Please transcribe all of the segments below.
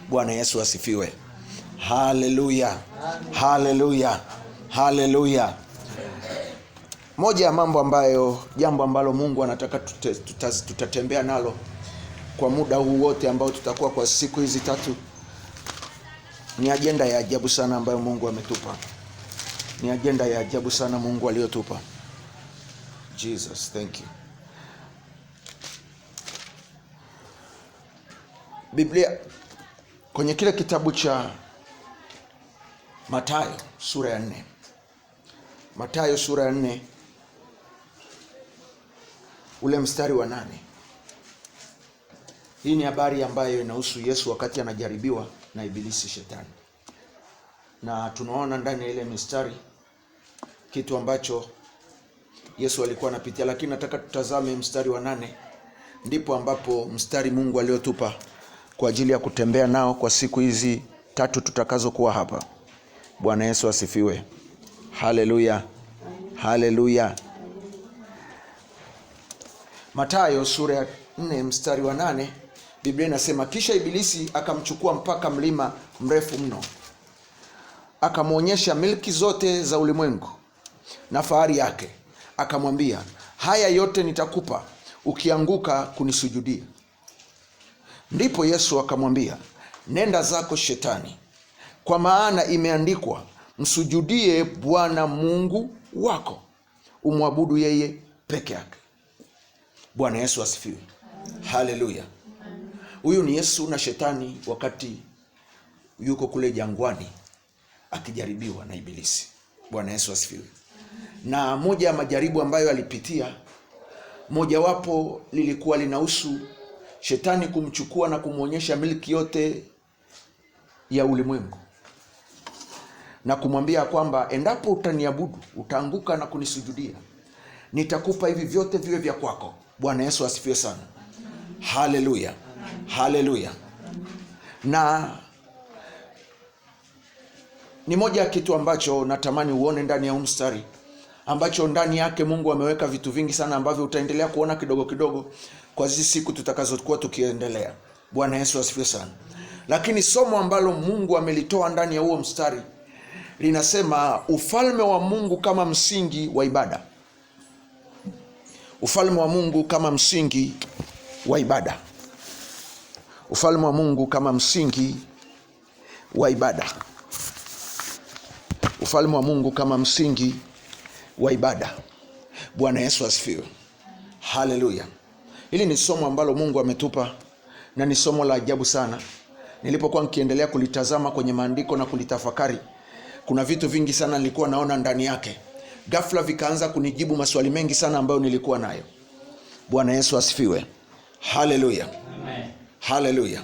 Bwana Yesu asifiwe. Haleluya, haleluya, haleluya. Moja ya jambo ambalo Mungu anataka tutatembea nalo kwa muda huu wote ambao tutakuwa kwa siku hizi 3 ni agenda ya ajabu sana ambayo Mungu ametupa. Ni agenda ya ajabu sana Mungu aliyotupa. Jesus, thank you. Biblia kwenye kile kitabu cha Mathayo sura ya 4. Mathayo sura ya 4 ule mstari wa 8. Hii ni habari ambayo inahusu Yesu wakati anajaribiwa na ibilisi shetani. Na tunaona ndani ya ile mstari kitu ambacho Yesu alikuwa anapitia, lakini nataka tutazame mstari wa 8. Ndipo ambapo mstari Mungu aliotupa kwa ajili ya kutembea nao kwa siku hizi 3 tutakazokuwa hapa. Bwana Yesu asifiwe. Haleluya. Haleluya. Mathayo sura ya 4 mstari wa 8, Biblia inasema, kisha ibilisi akamchukua mpaka mlima mrefu mno, akamwonyesha milki zote za ulimwengu na fahari yake, akamwambia, haya yote nitakupa ukianguka kunisujudia. Ndipo Yesu akamwambia, nenda zako Shetani, kwa maana imeandikwa, msujudie Bwana Mungu wako, umwabudu yeye peke yake. Bwana Yesu asifiwe. Haleluya. Huyu ni Yesu na Shetani wakati yuko kule jangwani akijaribiwa na ibilisi. Bwana Yesu asifiwe. Na moja ya majaribu ambayo alipitia, mojawapo lilikuwa linahusu Shetani kumchukua na kumwonyesha miliki yote ya ulimwengu, na kumwambia kwamba endapo utaniabudu, utaanguka na kunisujudia, nitakupa hivi vyote viwe vya kwako. Bwana Yesu asifiwe sana. Haleluya. Haleluya. Na ni moja ya kitu ambacho natamani uone ndani ya mstari, ambacho ndani yake Mungu ameweka vitu vingi sana ambavyo utaendelea kuona kidogo kidogo kwa hizi siku tutakazokuwa tukiendelea. Bwana Yesu asifiwe sana. Lakini somo ambalo Mungu amelitoa ndani ya huo mstari linasema ufalme wa Mungu kama msingi wa ibada. Ufalme wa Mungu kama msingi wa ibada. Ufalme wa Mungu kama msingi wa ibada. Ufalme wa Mungu kama msingi wa ibada. Bwana Yesu asifiwe. Haleluya. Hili ni somo ambalo Mungu ametupa na ni somo la ajabu sana. Nilipokuwa nikiendelea kulitazama kwenye maandiko na kulitafakari, kuna vitu vingi sana nilikuwa naona ndani yake. Ghafla vikaanza kunijibu maswali mengi sana ambayo nilikuwa nayo. Bwana Yesu asifiwe. Haleluya. Amen. Haleluya.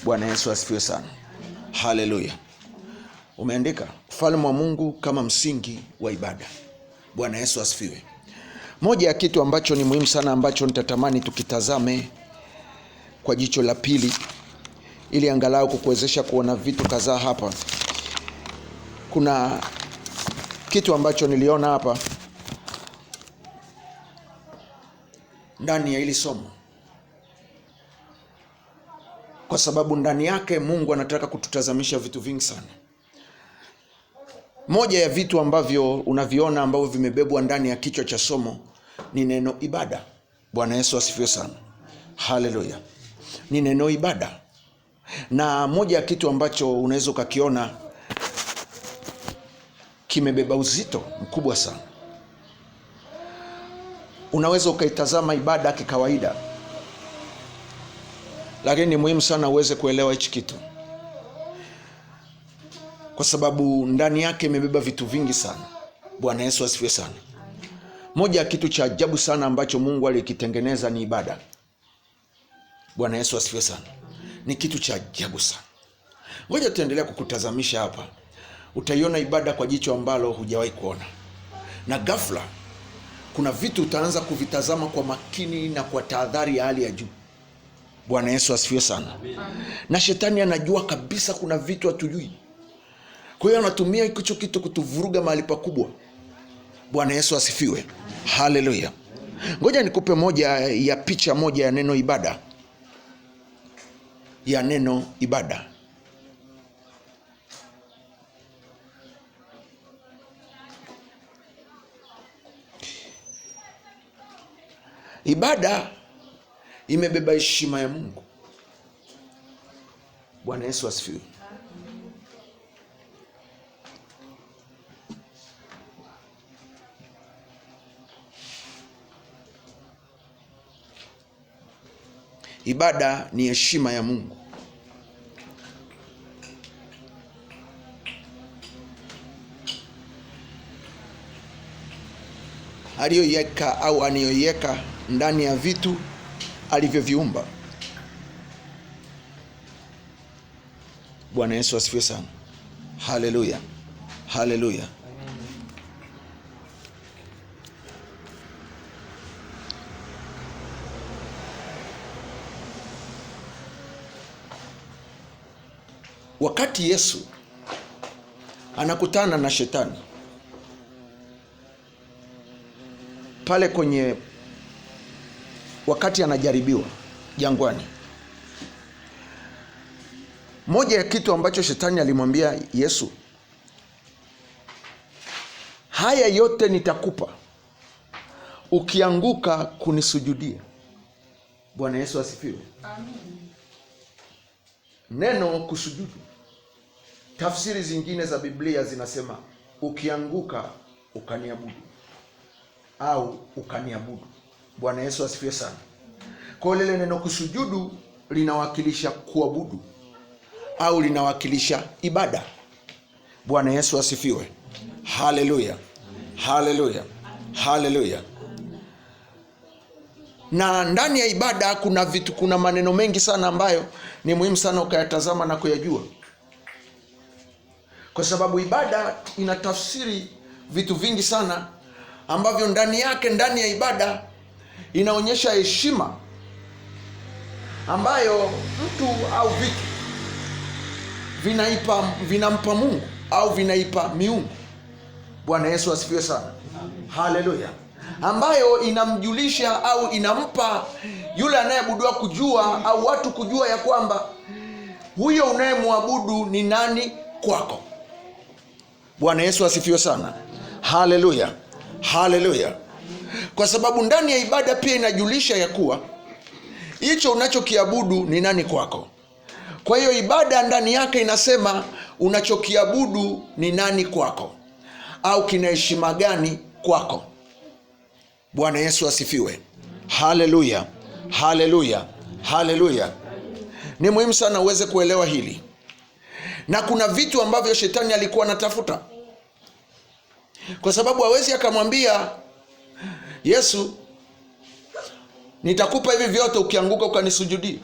Bwana Yesu asifiwe sana. Haleluya. Umeandika ufalme wa Mungu kama msingi wa ibada. Bwana Yesu asifiwe. Moja ya kitu ambacho ni muhimu sana ambacho nitatamani tukitazame kwa jicho la pili, ili angalau kukuwezesha kuona vitu kadhaa hapa. Kuna kitu ambacho niliona hapa ndani ya hili somo, kwa sababu ndani yake Mungu anataka kututazamisha vitu vingi sana. Moja ya vitu ambavyo unaviona ambavyo vimebebwa ndani ya kichwa cha somo ni neno ibada. Bwana Yesu asifiwe sana. Haleluya. Ni neno ibada. Na moja ya kitu ambacho unaweza ukakiona kimebeba uzito mkubwa sana. Unaweza ukaitazama ibada kikawaida, lakini ni muhimu sana uweze kuelewa hichi kitu, kwa sababu ndani yake imebeba vitu vingi sana. Bwana Yesu asifiwe sana. Moja ya kitu cha ajabu sana ambacho Mungu alikitengeneza ni ibada. Bwana Yesu asifiwe sana. Ni kitu cha ajabu sana. Ngoja tuendelea kukutazamisha hapa utaiona ibada kwa jicho ambalo hujawahi kuona, na ghafla kuna vitu utaanza kuvitazama kwa makini na kwa tahadhari ya hali ya juu. Bwana Yesu asifiwe sana. Na shetani anajua kabisa kuna vitu hatujui, kwa hiyo anatumia hicho kitu kutuvuruga mahali pakubwa. Bwana Yesu asifiwe. Haleluya. Ngoja nikupe moja ya picha moja ya neno ibada, ya neno ibada. Ibada imebeba heshima ya Mungu. Bwana Yesu asifiwe. Ibada ni heshima ya Mungu. Aliyoiweka au aniyoiweka ndani ya vitu alivyoviumba. Bwana Yesu asifiwe sana. Haleluya. Haleluya. Wakati Yesu anakutana na shetani pale kwenye, wakati anajaribiwa jangwani, moja ya kitu ambacho shetani alimwambia Yesu, haya yote nitakupa ukianguka kunisujudia. Bwana Yesu asifiwe. Amen. Neno kusujudu, tafsiri zingine za Biblia zinasema ukianguka ukaniabudu au ukaniabudu. Bwana Yesu asifiwe sana. Kwa lile neno kusujudu linawakilisha kuabudu au linawakilisha ibada. Bwana Yesu asifiwe. Haleluya. Haleluya. Haleluya. Na ndani ya ibada kuna maneno mengi sana ambayo ni muhimu sana ukayatazama na kuyajua, kwa sababu ibada inatafsiri vitu vingi sana ambavyo ndani yake, ndani ya ibada inaonyesha heshima ambayo mtu au vitu vinampa Mungu au vinaipa miungu. Bwana Yesu asifiwe sana. Haleluya. Ambayo inamjulisha au inampa yule anayeabudiwa kujua au watu kujua ya kwamba huyo unayemwabudu ni nani kwako. Bwana Yesu asifiwe sana. Haleluya. Haleluya. Kwa sababu ndani ya ibada pia inajulisha ya kuwa hicho unachokiabudu ni nani kwako. Kwa hiyo ibada ndani yake inasema unachokiabudu ni nani kwako au kina heshima gani kwako. Bwana Yesu asifiwe. Haleluya. Haleluya. Haleluya. Ni muhimu sana uweze kuelewa hili. Na kuna vitu ambavyo shetani alikuwa anatafuta, kwa sababu hawezi akamwambia Yesu, nitakupa hivi vyote ukianguka ukanisujudia.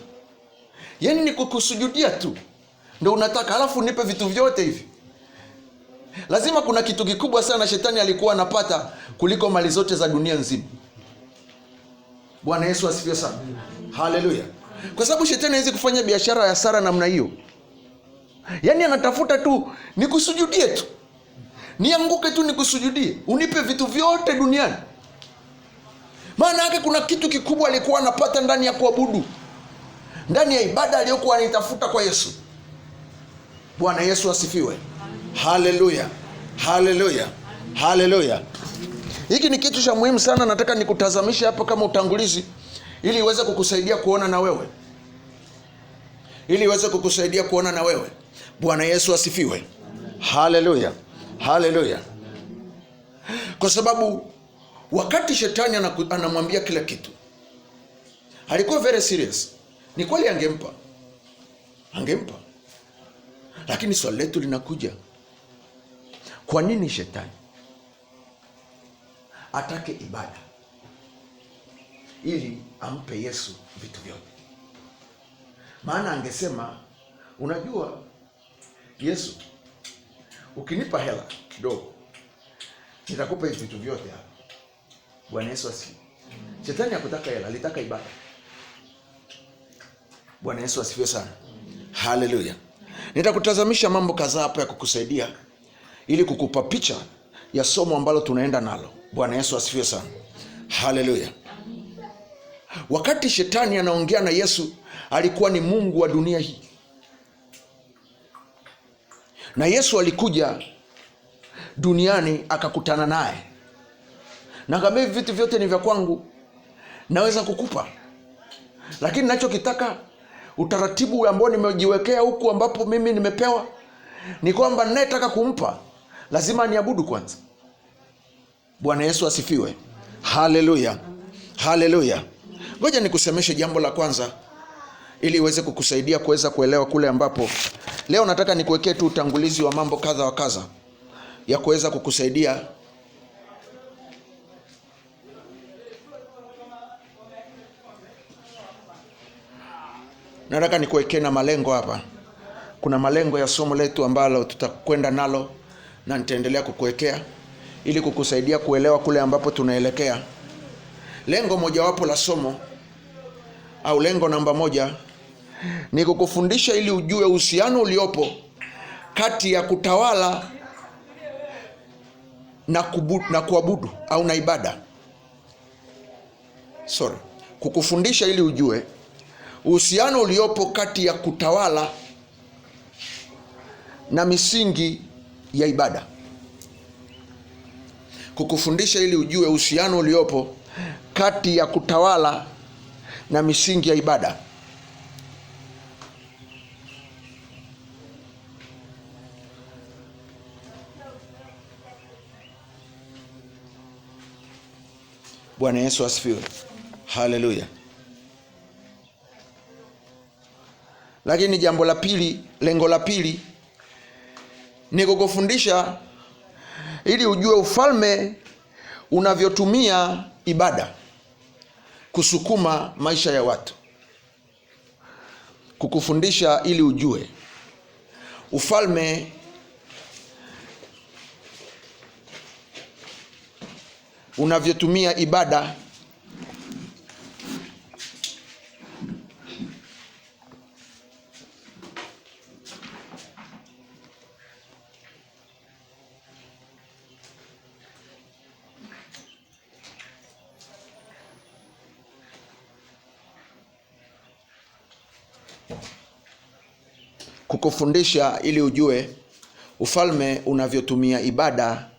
Yaani ni kukusujudia tu ndio unataka, alafu nipe vitu vyote hivi. Lazima kuna kitu kikubwa sana shetani alikuwa anapata kuliko mali zote za dunia nzima. Bwana Yesu asifiwe sana. Haleluya. Kwa sababu shetani hawezi kufanya biashara ya hasara namna hiyo. Yaani anatafuta tu nikusujudie tu, nianguke tu nikusujudie, unipe vitu vyote duniani. Maana yake kuna kitu kikubwa alikuwa anapata ndani ya kuabudu, ndani ya ibada aliyokuwa anitafuta kwa Yesu. Bwana Yesu asifiwe. Haleluya. Haleluya. Haleluya. Hiki ni kitu cha muhimu sana, nataka nikutazamishe hapa kama utangulizi ili iweze kukusaidia kuona na wewe. Ili iweze kukusaidia kuona na wewe. Bwana Yesu asifiwe. Haleluya. Haleluya. Kwa sababu wakati shetani anamwambia kila kitu, alikuwa very serious. Ni kweli angempa. Lakini swali letu linakuja, kwa nini shetani atake ibada ili ampe Yesu vitu vyote? Maana angesema, unajua Yesu, ukinipa hela kidogo nitakupa hivi vitu vyote hapa. Bwana Yesu asifiwe. Shetani hakutaka hela, alitaka ibada. Bwana Yesu asifiwe sana. Haleluya. Nitakutazamisha mambo kadhaa hapa ya kukusaidia ili kukupa picha ya somo ambalo tunaenda nalo. Bwana Yesu asifiwe sana. Haleluya. Wakati shetani anaongea na Yesu, alikuwa ni mungu wa dunia hii. Na Yesu alikuja duniani akakutana naye. Na akamwambia vitu vyote ni vya kwangu, naweza kukupa. Lakini ninachokitaka, utaratibu ambao nimejiwekea huku ambapo mimi nimepewa, ni kwamba ninayetaka kumpa lazima niabudu kwanza. Bwana Yesu asifiwe. Haleluya. Haleluya. Ngoja nikusemeshe jambo la kwanza ili iweze kukusaidia kuweza kuelewa kule ambapo leo nataka nikuwekee tu utangulizi wa mambo kadha wa kadha ya kuweza kukusaidia nataka nikuwekee na malengo hapa. Kuna malengo ya somo letu ambalo tutakwenda nalo na nitaendelea kukuwekea ili kukusaidia kuelewa kule ambapo tunaelekea. Lengo mojawapo la somo au lengo namba 1 ni kukufundisha ili ujue uhusiano uliopo kati ya kutawala na kuabudu au na ibada. Kukufundisha ili ujue uhusiano uliopo kati ya kutawala na misingi ya ibada. Kukufundisha ili ujue uhusiano uliopo kati ya kutawala na misingi ya ibada. Bwana Yesu asifiwe. Haleluya. Lakini jambo la pili, lengo la pili ni kukufundisha ili ujue ufalme unavyotumia ibada kusukuma maisha ya watu. Kukufundisha ili ujue ufalme unavyotumia ibada kukufundisha ili ujue ufalme unavyotumia ibada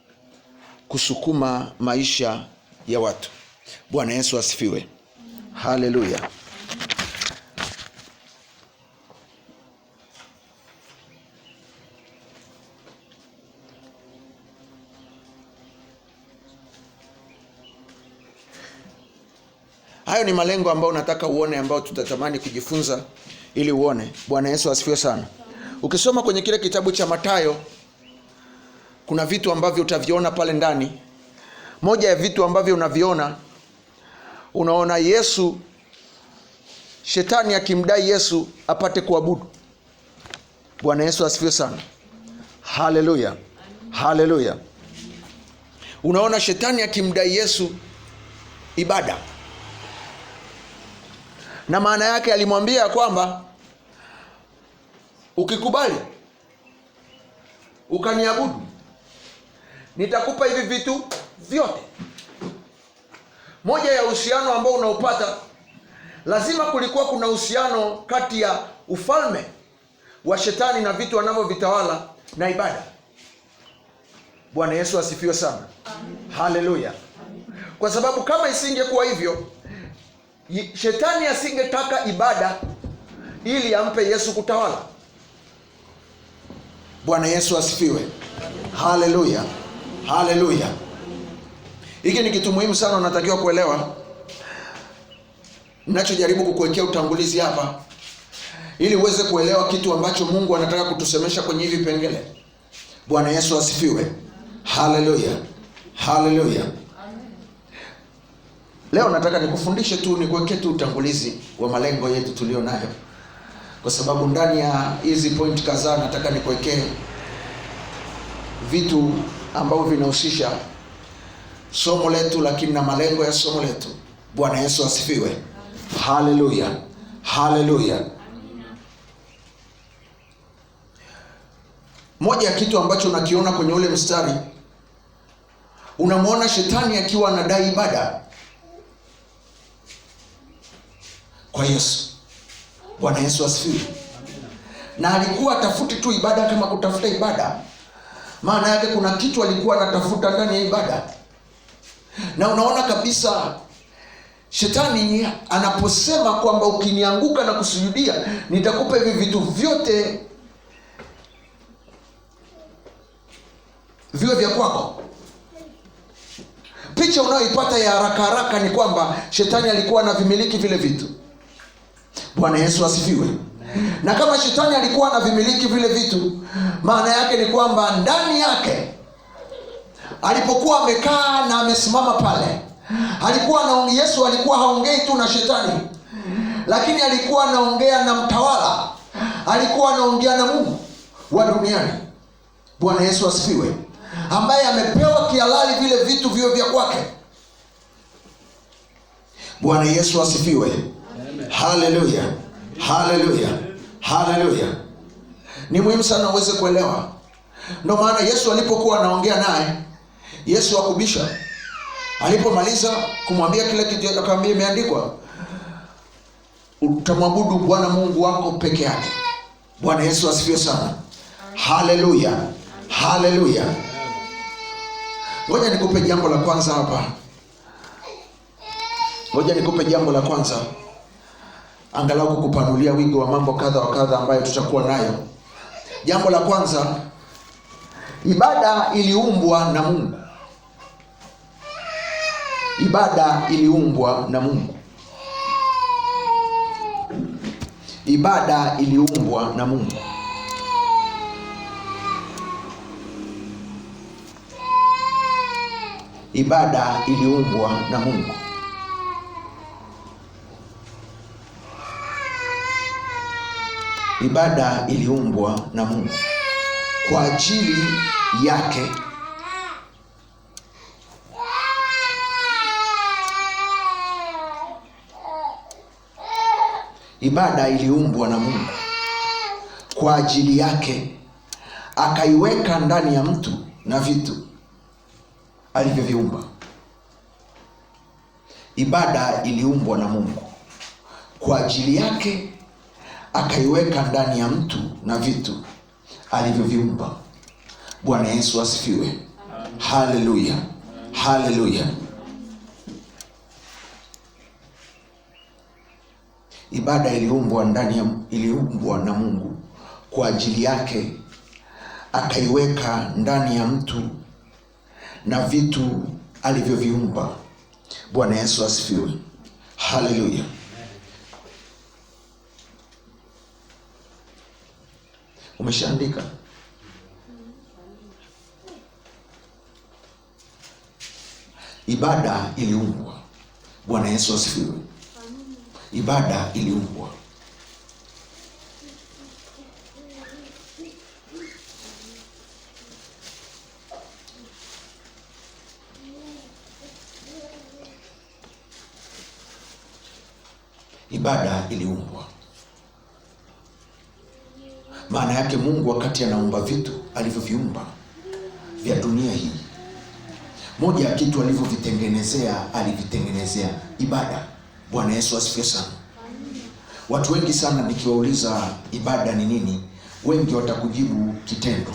kusukuma maisha ya watu. Bwana Yesu asifiwe. Haleluya. Hayo ni malengo ambayo nataka uone, ambayo tutatamani kujifunza ili uone. Bwana Yesu asifiwe sana. Ukisoma kwenye kile kitabu cha Mathayo, kuna vitu ambavyo utaviona pale ndani. Moja ya vitu ambavyo unaviona, unaona Yesu, shetani akimdai Yesu apate kuabudu. Bwana Yesu asifiwe sana. Haleluya. Haleluya. Unaona shetani akimdai Yesu ibada. Na maana yake alimwambia kwamba ukikubali ukaniabudu, nitakupa hivi vitu vyote. Moja ya uhusiano ambao unaupata, lazima kulikuwa kuna uhusiano kati ya ufalme wa shetani na vitu anavyovitawala na ibada. Bwana Yesu asifiwe sana. Haleluya. Kwa sababu kama isingekuwa hivyo, shetani asingetaka ibada ili ampe Yesu kutawala. Bwana Yesu asifiwe. Haleluya. Haleluya. Hiki ni kitu muhimu sana unatakiwa kuelewa. Ninachojaribu kukuwekea utangulizi hapa ili uweze kuelewa kitu ambacho Mungu anataka kutusemesha kwenye hivi vipengele. Bwana Yesu asifiwe. Haleluya. Haleluya. Leo nataka nikufundishe tu, nikuwekee tu utangulizi wa malengo yetu tulio nayo. Kwa sababu ndani ya hizi point kadhaa nataka nikuwekee vitu ambavyo vinahusisha somo letu, lakini na malengo ya somo letu. Bwana Yesu asifiwe. Haleluya, haleluya. Moja ya kitu ambacho unakiona kwenye ule mstari, unamwona shetani akiwa anadai ibada kwa Yesu. Bwana Yesu asifiwe. Na alikuwa atafuti tu ibada kama kutafuta ibada. Maana yake kuna kitu alikuwa anatafuta ndani ya ibada. Na unaona kabisa shetani anaposema kwamba ukinianguka na kusujudia nitakupa hivi vitu vyote viwe vya kwako. Picha unayoipata ya haraka haraka ni kwamba shetani alikuwa anavimiliki vile vitu. Bwana Yesu asifiwe. Na kama shetani alikuwa anavimiliki vile vitu, maana yake ni kwamba ndani yake alipokuwa amekaa na amesimama pale, Yesu alikuwa haongei tu na shetani, lakini alikuwa anaongea na mtawala, alikuwa anaongea na Mungu wa duniani. Bwana Yesu asifiwe, ambaye amepewa kihalali vile vitu vio vya kwake. Bwana Yesu asifiwe. Haleluya, haleluya, haleluya. Ni muhimu sana uweze kuelewa. Ndio maana Yesu alipokuwa anaongea naye, Yesu akubisha. Alipomaliza kumwambia kile kitu, akamwambia imeandikwa, utamwabudu Bwana Mungu wako peke yake. Bwana Yesu asifiwe sana. Haleluya, haleluya. Ngoja nikupe jambo la kwanza hapa. Ngoja nikupe jambo la kwanza, angalau kukupanulia wigo wa mambo kadha wa kadha ambayo tutakuwa nayo. Jambo la kwanza, ibada iliumbwa na Mungu. Ibada iliumbwa na Mungu. Ibada iliumbwa na Mungu. Ibada iliumbwa na Mungu. Ibada iliumbwa na Mungu kwa ajili yake. Ibada iliumbwa na Mungu kwa ajili yake, akaiweka ndani ya mtu na vitu alivyoviumba. Ibada iliumbwa na Mungu kwa ajili yake, akaiweka ndani ya mtu na vitu alivyoviumba. Bwana Yesu asifiwe. Haleluya, haleluya. Ibada iliumbwa na Mungu kwa ajili yake, akaiweka ndani ya mtu na vitu alivyoviumba. Bwana Yesu asifiwe. Haleluya. Umeshaandika? Ibada iliumbwa. Bwana Yesu asifiwe. Ibada iliumbwa. Ibada iliumbwa. Maana yake Mungu wakati anaumba vitu alivyoviumba vya dunia hii, moja ya kitu alivitengenezea ibada. Bwana Yesu asifiwe sana. Watu wengi sana nikiwauliza ibada ni nini, wengi watakujibu kitendo.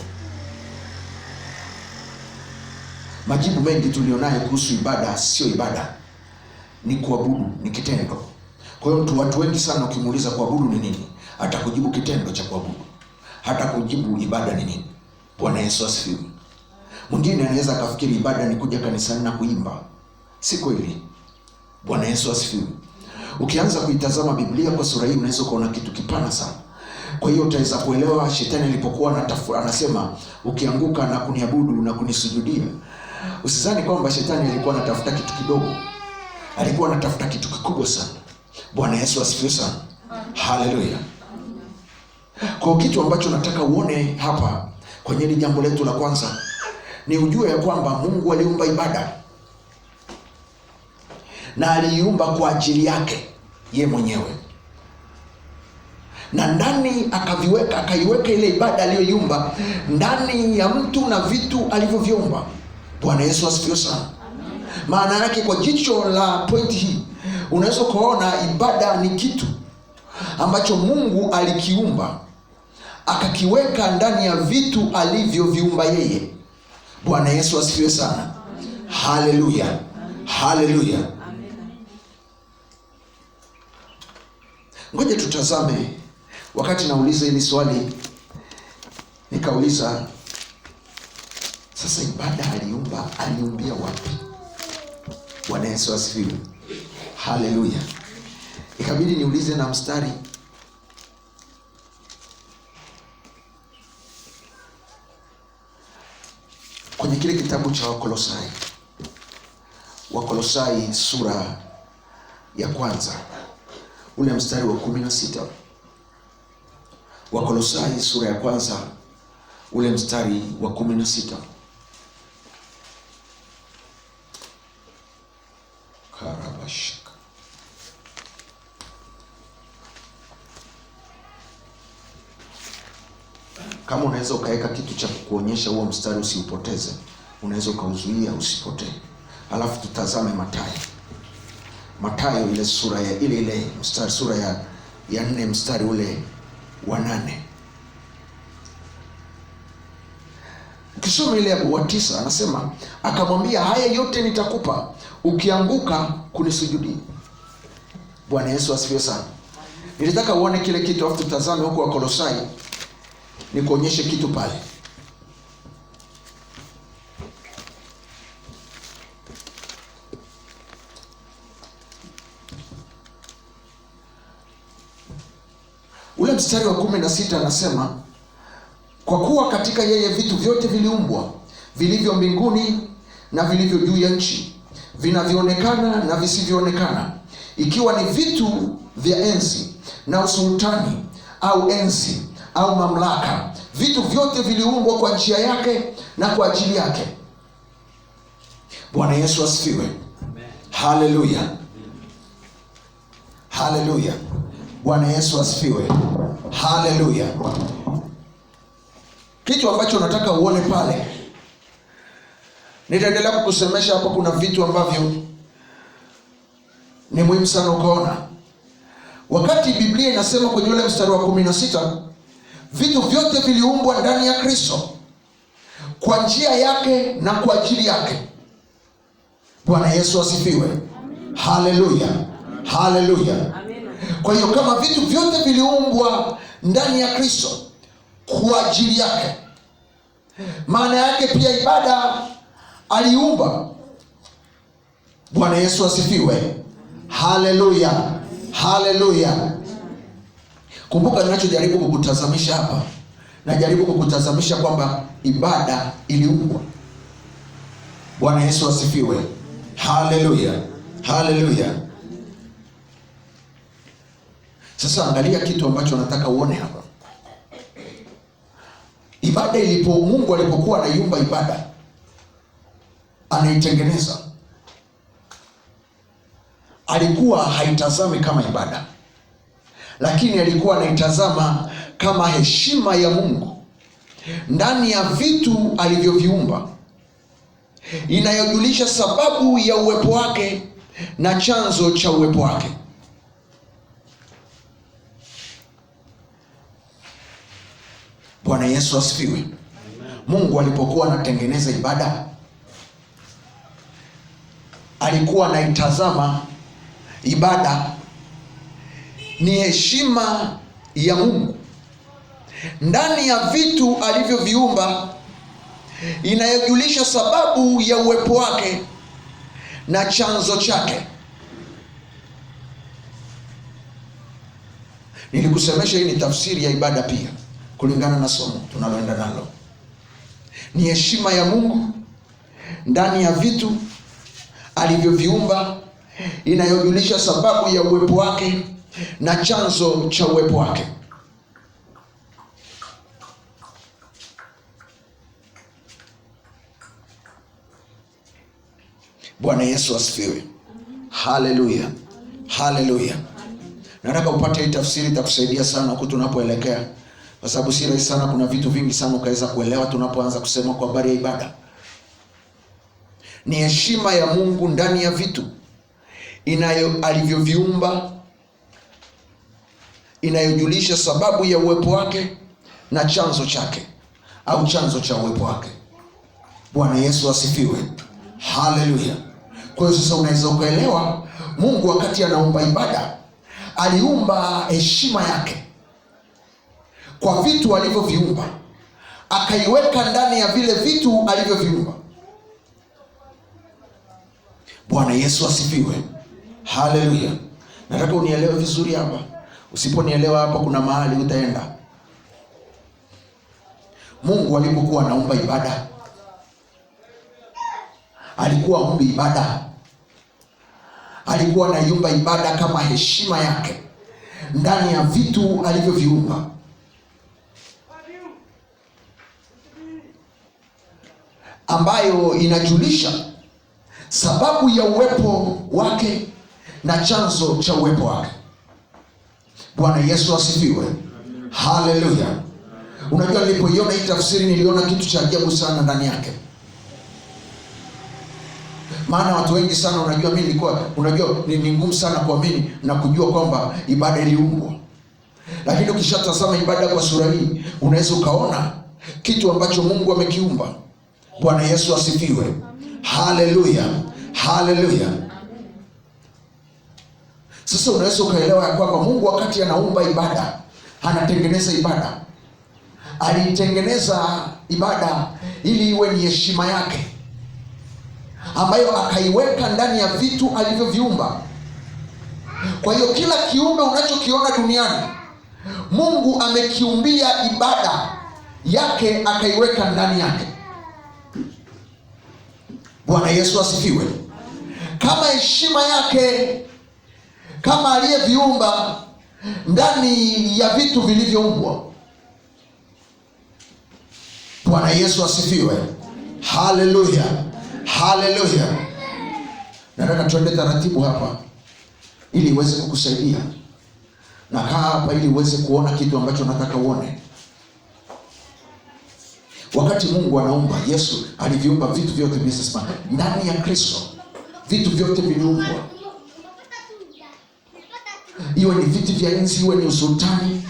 Majibu mengi tulionayo kuhusu ibada sio ibada, ni kuabudu, ni kitendo. Kwa hiyo watu wengi sana ukimuuliza kuabudu ni nini, atakujibu kitendo cha kuabudu, hata kujibu ibada ni nini. Bwana Yesu asifiwe. Mwingine anaweza akafikiri ibada ni kuja kanisani na kuimba. Si kweli. Bwana Yesu asifiwe. Ukianza kuitazama Biblia kwa sura hii unaweza kuona kitu kipana sana. Kwa hiyo utaweza kuelewa shetani alipokuwa anasema ukianguka na kuniabudu na kunisujudia, usizani kwamba shetani alikuwa anatafuta kitu kidogo. Alikuwa anatafuta kitu kikubwa sana. Bwana Yesu asifiwe sana. Haleluya. Kwa kitu ambacho nataka uone hapa kwenye hili jambo letu la kwanza, ni ujue ya kwamba Mungu aliumba ibada, na aliiumba kwa ajili yake ye mwenyewe, na ndani akaiweka ile ibada aliyoiumba ndani ya mtu na vitu alivyoviumba. Bwana Yesu asifiwe sana. Maana yake, kwa jicho la pointi hii unaweza kuona ibada ni kitu ambacho Mungu alikiumba akakiweka ndani ya vitu alivyoviumba yeye. Bwana Yesu asifiwe sana. Haleluya, haleluya. Ngoja tutazame. Wakati nauliza hili swali nikauliza, sasa ibada aliumbia wapi? Bwana Yesu asifiwe. Haleluya. Ikabidi niulize na mstari kwenye kile kitabu cha Wakolosai sura ya kwanza ule mstari wa 16. Wakolosai sura ya kwanza ule mstari wa 16. Karabashaka. Kama unaweza ukaweka kitu cha kuonyesha huo mstari usiupoteze, unaweza ukauzuia usipotee. Alafu tutazame Mathayo ile sura ya ile mstari, sura ya 4 mstari ule wa 8. Ukisoma ile wa 9 anasema, akamwambia, haya yote nitakupa ukianguka kunisujudia. Bwana Yesu asifiwe sana. Nilitaka uone kile kitu afu tutazame huko Wakolosai ni kuonyeshe kitu pale. Ule mstari wa 16 anasema, kwa kuwa katika yeye vitu vyote viliumbwa, vilivyo mbinguni na vilivyo juu ya nchi, vinavyoonekana na visivyoonekana, ikiwa ni vitu vya enzi na usultani au enzi au mamlaka. Vitu vyote viliumbwa kwa njia yake na kwa ajili yake. Bwana Yesu asifiwe. Haleluya, haleluya. Bwana Yesu asifiwe. Haleluya. Kitu ambacho nataka uone pale, nitaendelea kukusemesha hapa. Kuna vitu ambavyo ni muhimu sana ukaona. Wakati Biblia inasema kwenye ule mstari wa 16, vitu vyote viliumbwa ndani ya Kristo kwa njia yake na kwa ajili yake. Bwana Yesu asifiwe. Haleluya, haleluya. Kwa hiyo kama vitu vyote viliumbwa ndani ya Kristo kwa ajili yake, maana yake pia ibada aliumba. Bwana Yesu asifiwe. Haleluya, haleluya. Kumbuka ninachojaribu kukutazamisha hapa, najaribu kukutazamisha kwamba ibada iliumbwa. Bwana Yesu asifiwe. Haleluya, haleluya. Sasa angalia kitu ambacho nataka uone hapa. Ibada Mungu alipokuwa anaiumba ibada, anaitengeneza, alikuwa haitazami kama ibada, lakini alikuwa anaitazama kama heshima ya Mungu ndani ya vitu alivyoviumba, inayojulisha sababu ya uwepo wake na chanzo cha uwepo wake. Bwana Yesu asifiwe. Mungu alipokuwa anatengeneza ibada, alikuwa anaitazama ibada ni heshima ya Mungu ndani ya vitu alivyoviumba, inayojulisha sababu ya uwepo wake na chanzo chake. Nilikusemesha hii ni tafsiri ya ibada pia, kulingana na somo tunaloenda nalo. Ni heshima ya Mungu ndani ya vitu alivyoviumba, inayojulisha sababu ya uwepo wake na chanzo cha uwepo wake. Bwana Yesu asifiwe. Haleluya, haleluya. Nataka upate hii tafsiri, itakusaidia sana huko tunapoelekea, kwa sababu si rahisi sana. Kuna vitu vingi sana ukaweza kuelewa tunapoanza kusema kwa habari ya ibada. Ni heshima ya Mungu ndani ya vitu alivyoviumba, inayojulisha sababu ya uwepo wake na chanzo chake au chanzo cha uwepo wake. Bwana Yesu asifiwe. Haleluya. Kwa hiyo sasa unaweza ukaelewa Mungu wakati anaumba ibada aliumba heshima yake kwa vitu alivyoviumba, akaiweka ndani ya vile vitu alivyoviumba. Bwana Yesu asifiwe. Haleluya. Nataka unielewe vizuri hapa. Usiponielewa hapa kuna mahali utaenda. Mungu alipokuwa anaumba ibada, alikuwa aumbi ibada, alikuwa anaiumba ibada kama heshima yake ndani ya vitu alivyoviumba, ambayo inajulisha sababu ya uwepo wake na chanzo cha uwepo wake. Bwana Yesu asifiwe. Haleluya. Unajua, nilipoiona hii tafsiri niliona kitu cha ajabu sana ndani yake. Maana watu wengi sana, unajua ni ngumu sana kuamini na kujua kwamba ibada iliumbwa. Lakini ukishatazama ibada kwa sura hii, unaweza ukaona kitu ambacho Mungu amekiumba. Bwana Yesu asifiwe. Haleluya, haleluya. Sasa unaweza ukaelewa ya kwamba Mungu wakati anaumba ibada, anatengeneza ibada, alitengeneza ibada ili iwe ni heshima yake, ambayo akaiweka ndani ya vitu alivyoviumba. Kwa hiyo kila kiumbe unachokiona duniani, Mungu amekiumbia ibada yake, akaiweka ndani yake. Bwana Yesu asifiwe. Kama heshima yake, kama aliyeviumba ndani ya vitu vilivyoumbwa. Bwana Yesu asifiwe. Haleluya, haleluya. Nataka tuende taratibu hapa ili iweze kukusaidia. Nakaa hapa ili uweze kuona kitu ambacho nataka uone. Wakati Mungu anaumba, Yesu aliviumba vitu vyote visema ndani ya Kristo. Vitu vyote viliumbwa, iwe ni viti vya enzi, iwe ni usultani,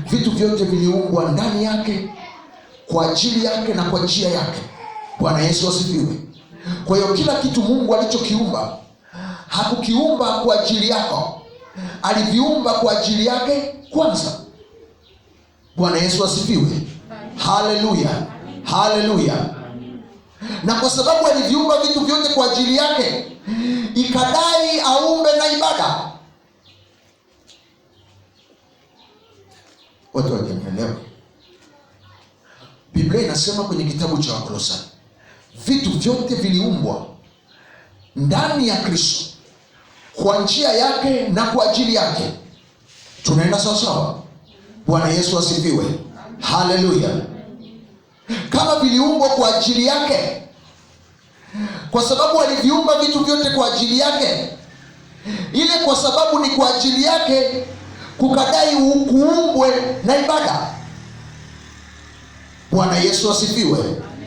vitu vyote viliumbwa ndani yake, kwa ajili yake na kwa njia yake. Bwana Yesu asifiwe. Kwa hiyo kila kitu Mungu alichokiumba, hakukiumba kwa ajili yako, aliviumba kwa ajili yake kwanza. Bwana Yesu asifiwe. Haleluya, haleluya. Na kwa sababu aliviumba vitu vyote kwa ajili yake, ikadai aumbe na ibada. Watu wajanielewa. Biblia inasema kwenye kitabu cha Wakolosai, vitu vyote viliumbwa ndani ya Kristo kwa njia yake na kwa ajili yake. Tunaenda sawa sawa? Bwana Yesu asifiwe. Haleluya. Kama viliumbwa kwa ajili yake, kwa sababu aliviumba vitu vyote kwa ajili yake, ile kwa sababu ni kwa ajili yake, kukadai kuumbwe na ibada. Bwana Yesu asifiwe.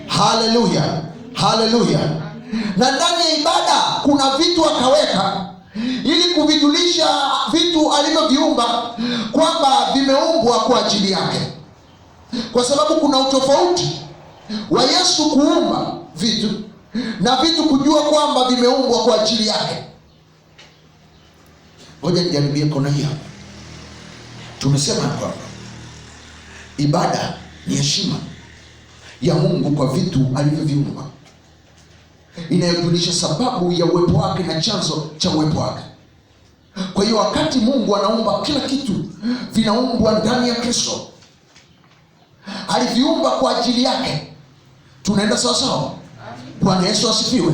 Haleluya, haleluya. Na ndani ya ibada kuna vitu akaweka ili kuvijulisha vitu alivyoviumba kwamba vimeumbwa kwa ajili yake. Kwa sababu kuna utofauti wa Yesu kuumba vitu na vitu kujua kwamba vimeumbwa kwa ajili yake. Ngoja nijaribie kona hii hapa. Tumesema kwamba ibada ni heshima ya Mungu kwa vitu alivyoviumba, inayojulisha sababu ya uwepo wake na chanzo cha uwepo wake. Kwa hiyo wakati Mungu anaumba kila kitu, vinaumbwa ndani ya Kristo. Aliviumba kwa ajili yake. Tunaenda sawa sawa? Bwana Yesu asifiwe.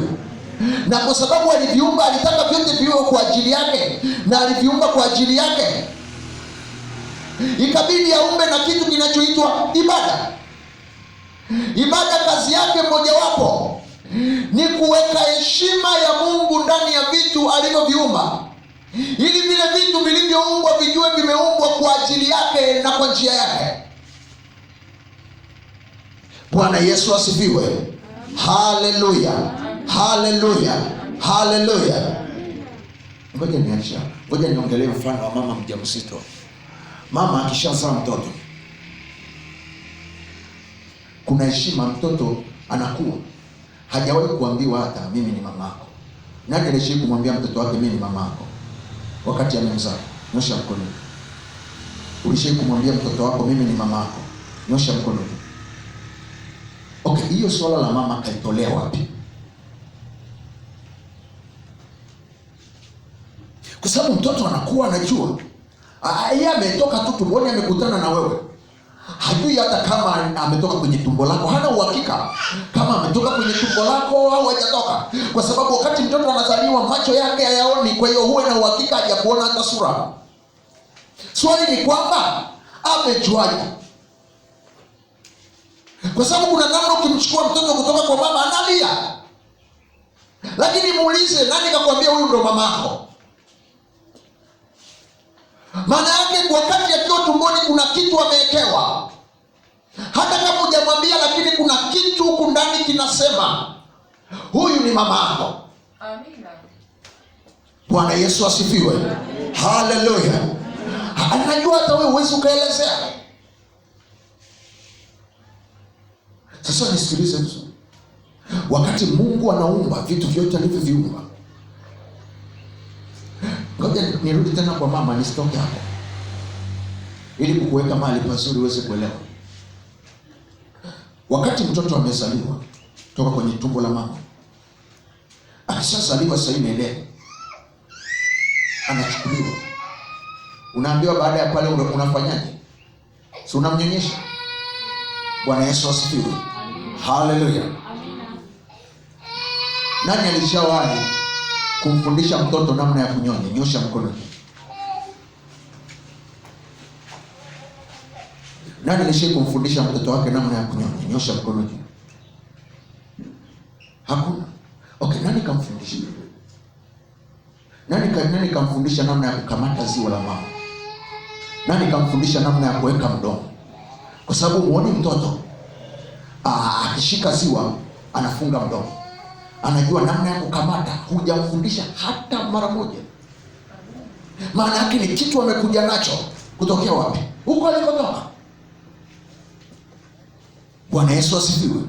Na kwa sababu aliviumba, alitaka vyote viwe kwa ajili yake, na aliviumba kwa ajili yake, ikabidi aumbe na kitu kinachoitwa ibada. Ibada kazi yake mojawapo ni kuweka heshima ya Mungu ndani ya vitu alivyoviumba, ili vile vitu vilivyoumbwa vijue vimeumbwa kwa ajili yake na kwa njia yake. Bwana Yesu asifiwe. Haleluya, haleluya, haleluya. Ngoja niongelee mfano wa mama mjamzito. Mama akishazaa mtoto, kuna heshima. Mtoto anakuwa hajawahi kuambiwa hata mimi ni mamako. Nani alishii kumwambia mtoto wake mimi ni mamako wakati amemzaa? Nyosha mkono. Ulishii kumwambia mtoto wako mimi ni mamako? Nyosha mkono. Okay, hiyo swala la mama kaitolea wapi? Kwa sababu mtoto anakuwa anajua yeye ametoka tu tumboni, amekutana na wewe. Hajui hata kama ametoka kwenye tumbo lako, hana uhakika kama ametoka kwenye tumbo lako au hajatoka, kwa sababu wakati mtoto anazaliwa macho yake hayaoni, kwa hiyo huwe na uhakika hajakuona hata sura. Swali ni kwamba amejuaje? Kwa sababu kuna namna ukimchukua mtoto kutoka kwa mama analia, lakini muulize, nani kakwambia huyu ndo mamako? Maana yake wakati akiwa tumboni kuna kitu amewekewa, hata kama hujamwambia, lakini kuna kitu huku ndani kinasema huyu ni mamako. Amina. Bwana Yesu asifiwe. Haleluya. Anajua hata wewe huwezi ukaelezea. Sasa nisikilize vizuri. Wakati Mungu anaumba vitu vyote alivyoviumba, ngoja nirudi tena kwa mama, nisitoke hapo, ili kukuweka mahali pazuri uweze kuelewa. Wakati mtoto amezaliwa toka kwenye tumbo la mama, akishazaliwa sasa ile anachukuliwa, unaambiwa baada ya pale unafanyaje? Si unamnyonyesha? Bwana Yesu asifiwe. Haleluya. Nani alishawahi kumfundisha mtoto namna ya kunyonya? Nyosha mkono. Nani alishawahi kumfundisha mtoto wake namna ya kunyonya? Nyosha mkono. Hakuna. Okay, nani kamfundisha? Nani kamfundisha namna ya kukamata ziwa la mama? Nani kamfundisha namna ya kuweka mdomo? Kwa sababu muone mtoto akishika ziwa anafunga mdomo, anajua namna ya kukamata. Hujamfundisha hata mara moja. Maana yake ni kitu amekuja nacho kutokea wapi? Huko alikotoka. Bwana Yesu asifiwe.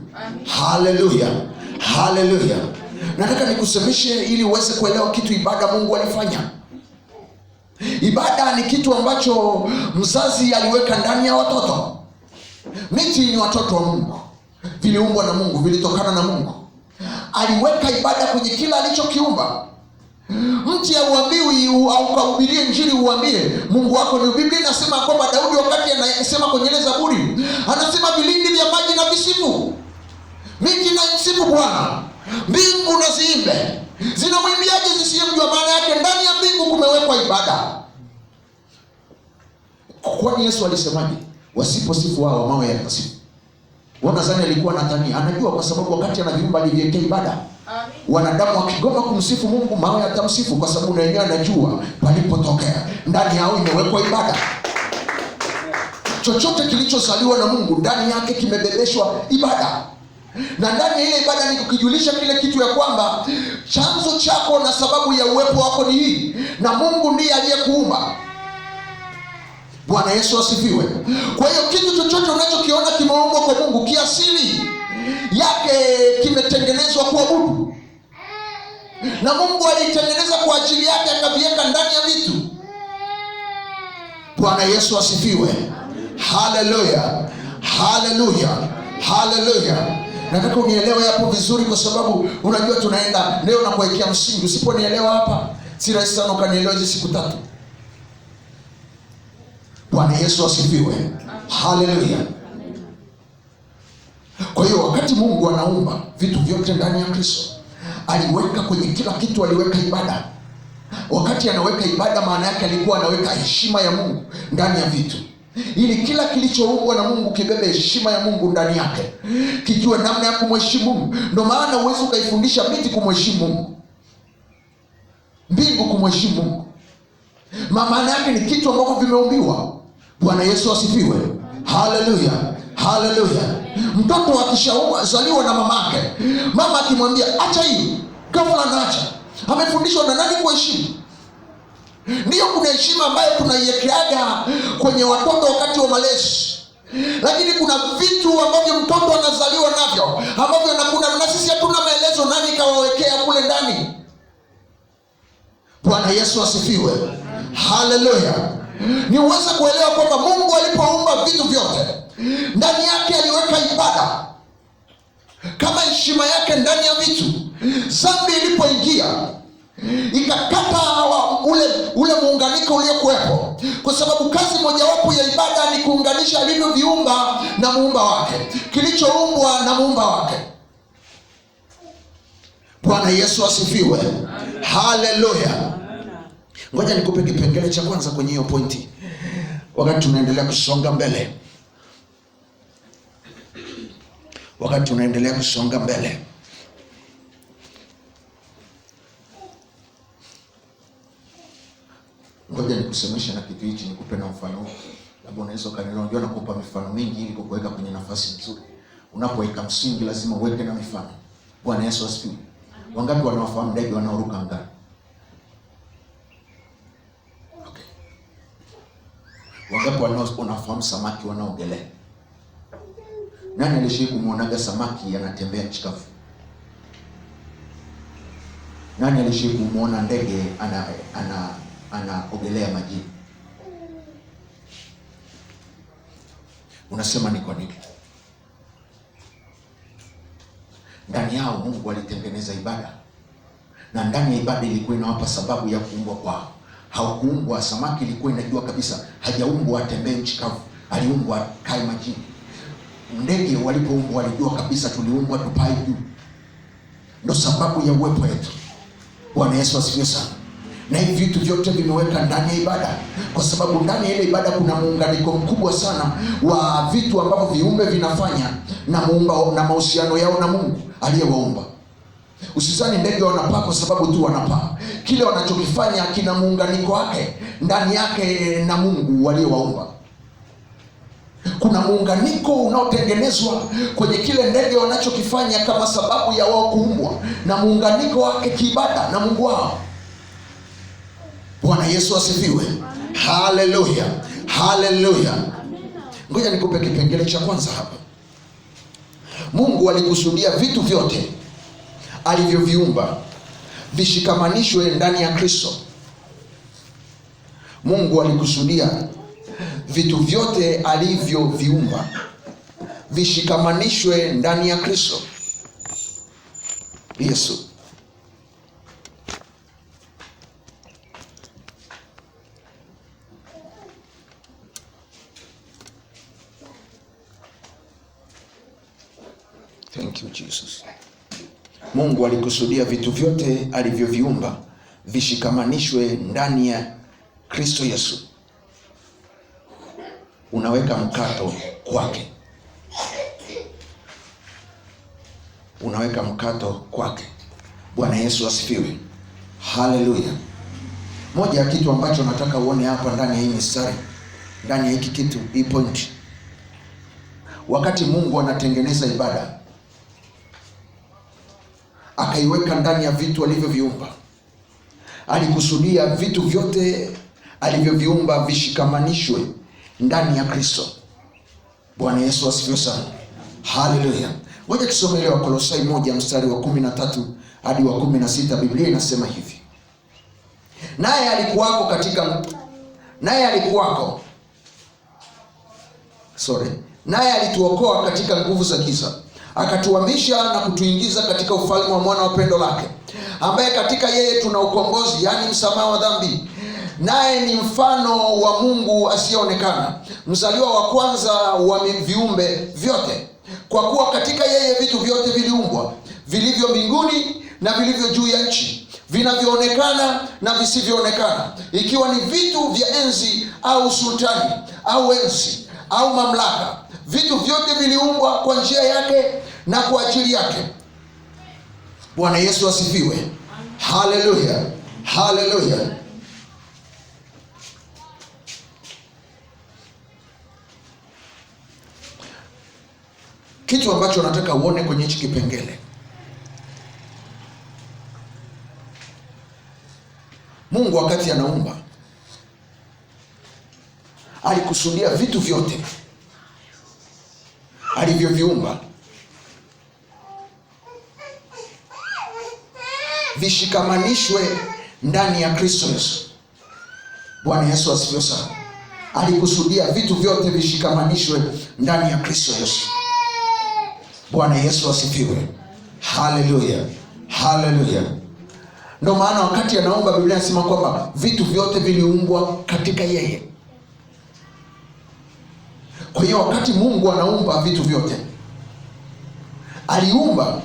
Haleluya, haleluya. Nataka nikusemeshe ili uweze kuelewa kitu ibada Mungu alifanya. Ibada ni kitu ambacho mzazi aliweka ndani ya watoto. Miti ni watoto wa Mungu, viliumbwa na Mungu, vilitokana na Mungu. Aliweka ibada kwenye kila alichokiumba. Mti hauambiwi au kuhubiria injili uambie Mungu wako ni. Biblia inasema kwamba Daudi wakati anasema kwenye ile Zaburi, anasema vilindi vya maji na visifu. Miti na msifu Bwana, mbingu na ziimbe. Zinamwimbiaje zisiyemjua? Maana yake ndani ya mbingu kumewekwa ibada. Kwani Yesu alisemaje? Wasiposifu wao mawe yatasifu. Wanadhani alikuwa anatania? Anajua, kwa sababu wakati anaviumba aliviwekea ibada. Wanadamu wakigoma kumsifu Mungu, mawe yatamsifu, kwa sababu na yeye anajua palipotokea. Ndani yao imewekwa ibada. Chochote kilichozaliwa na Mungu ndani yake kimebebeshwa ibada. Na ndani ya ile ibada ni kukijulisha kile kitu ya kwamba chanzo chako na sababu ya uwepo wako ni hii, na Mungu ndiye aliyekuumba. Bwana Yesu asifiwe. Kwa hiyo kitu chochote unachokiona kimeumbwa kwa Mungu, kiasili yake kimetengenezwa kuabudu, na Mungu alitengeneza kwa ajili yake, akaviweka ndani ya vitu. Bwana Yesu asifiwe. Haleluya, haleluya, haleluya. Nataka unielewe hapo vizuri, kwa sababu unajua tunaenda leo na kuwekea msingi. Usiponielewa hapa, si rahisi sana ukanielewa hizi siku tatu. Bwana Yesu asifiwe. Haleluya. Kwa hiyo wakati Mungu anaumba vitu vyote ndani ya Kristo, aliweka kwenye kila kitu, aliweka ibada. Wakati anaweka ibada, maana yake alikuwa anaweka heshima ya Mungu ndani ya vitu. ili kila kilichoumbwa na Mungu kibebe heshima ya Mungu ndani yake, kijue namna ya kumheshimu Mungu. Ndio maana huwezi ukaifundisha miti kumheshimu Mungu, mbingu kumheshimu Mungu. Maana yake ni kitu ambavyo vimeumbiwa. Bwana Yesu asifiwe. Haleluya, haleluya. Mtoto akishazaliwa na mamake, mama akimwambia acha hiyo, ghafla anaacha. Amefundishwa na nani kuheshimu? Ndiyo, kuna heshima ambayo tunaiwekeaga kwenye watoto wakati wa malezi, lakini kuna vitu ambavyo mtoto anazaliwa navyo ambavyo na sisi hatuna maelezo nani kawawekea kule ndani. Bwana Yesu asifiwe. Haleluya. Ni uweze kuelewa kwamba Mungu alipoumba vitu vyote, ndani yake aliweka ibada kama heshima yake ndani ya vitu. Dhambi ilipoingia ikakata ule muunganiko uliokuwepo, kwa sababu kazi mojawapo ya ibada ni kuunganisha alivyoviumba na muumba wake, kilichoumbwa na muumba wake. Bwana Yesu asifiwe. Haleluya. Ngoja nikupe kipengele cha kwanza kwenye hiyo pointi wakati tunaendelea kusonga mbele. Ngoja nikusemesha na kitu hichi, nikupe na mfano. Labda unaweza kanielewa. Unajua nakupa mifano mingi ili kukuweka kwenye nafasi nzuri. Unapoweka msingi lazima uweke na mifano. Bwana Yesu asifiwe. Wangapi wanaofahamu ndege wanaoruka angani? Okay. Wangapi wanaofahamu samaki wanaogelea? Nani alishiriki kumuonaga samaki anatembea nchi kavu? Nani alishiriki kumuona ndege anaogelea majini? Unasema ni kwa nini? Ndani yao Mungu alitengeneza ibada, na ndani ya ibada ilikuwa inawapa sababu ya kuumbwa kwao. Haukuumbwa samaki, ilikuwa inajua kabisa hajaumbwa atembee nchi kavu, aliumbwa kae majini. Ndege walipoumbwa walijua kabisa tuliumbwa tupae juu. Ndio sababu ya uwepo wetu. Bwana Yesu asifiwe sana. Na hivi vitu vyote vimeweka ndani ya ibada, kwa sababu ndani ya ile ibada kuna muunganiko mkubwa sana wa vitu ambavyo viumbe vinafanya na muumba na mahusiano yao na Mungu aliyewaumba. Usisani ndege wanapaa kwa sababu tu wanapaa. Kile wanachokifanya kina muunganiko wake ndani yake na Mungu aliyewaumba. Kuna muunganiko unaotengenezwa kwenye kile ndege wanachokifanya kama sababu ya wao kuumbwa, na muunganiko wake kiibada na Mungu wao. Bwana Yesu asifiwe. Haleluya, haleluya. Ngoja nikupe kipengele cha kwanza hapa. Mungu alikusudia vitu vyote alivyoviumba vishikamanishwe ndani ya Kristo. Mungu alikusudia vitu vyote alivyoviumba vishikamanishwe ndani ya Kristo Yesu. Thank you Jesus. Mungu alikusudia vitu vyote alivyoviumba vishikamanishwe ndani ya Kristo Yesu. Unaweka mkato kwake. Unaweka mkato kwake. Bwana Yesu asifiwe. Haleluya. Moja ya kitu ambacho nataka uone hapa ndani ya hii mistari, ndani ya hiki kitu, hii point. Wakati Mungu anatengeneza ibada, akaiweka ndani ya vitu alivyoviumba, alikusudia vitu vyote alivyoviumba vishikamanishwe ndani ya Kristo. Bwana Yesu asifiwe sana. Haleluya. Ngoja tusome ile Wakolosai 1 mstari wa 13 hadi wa 16. Biblia inasema hivi: Naye alituokoa katika nguvu za giza, akatuhamisha na kutuingiza katika ufalme wa mwana wa pendo lake, ambaye katika yeye tuna ukombozi, yani msamaha wa dhambi. Naye ni mfano wa Mungu asiyeonekana, mzaliwa wa kwanza wa viumbe vyote. Kwa kuwa katika yeye vitu vyote viliumbwa, vilivyo mbinguni na vilivyo juu ya nchi, vinavyoonekana na visivyoonekana, ikiwa ni vitu vya enzi au sultani au enzi au mamlaka. Vitu vyote viliumbwa kwa njia yake na kwa ajili yake. Bwana Yesu asifiwe. Haleluya, haleluya. Kitu ambacho nataka uone kwenye hichi kipengele, Mungu wakati anaumba alikusudia vitu vyote alivyoviumba vishikamanishwe ndani ya Kristo Yesu. Bwana Yesu asifiwe sana. Alikusudia vitu vyote vishikamanishwe ndani ya Kristo Yesu. Bwana Yesu asifiwe. Haleluya, haleluya. Ndio maana wakati anaomba, Biblia inasema kwamba vitu vyote viliumbwa katika yeye. Kwa hiyo wakati Mungu anaumba vitu vyote, aliumba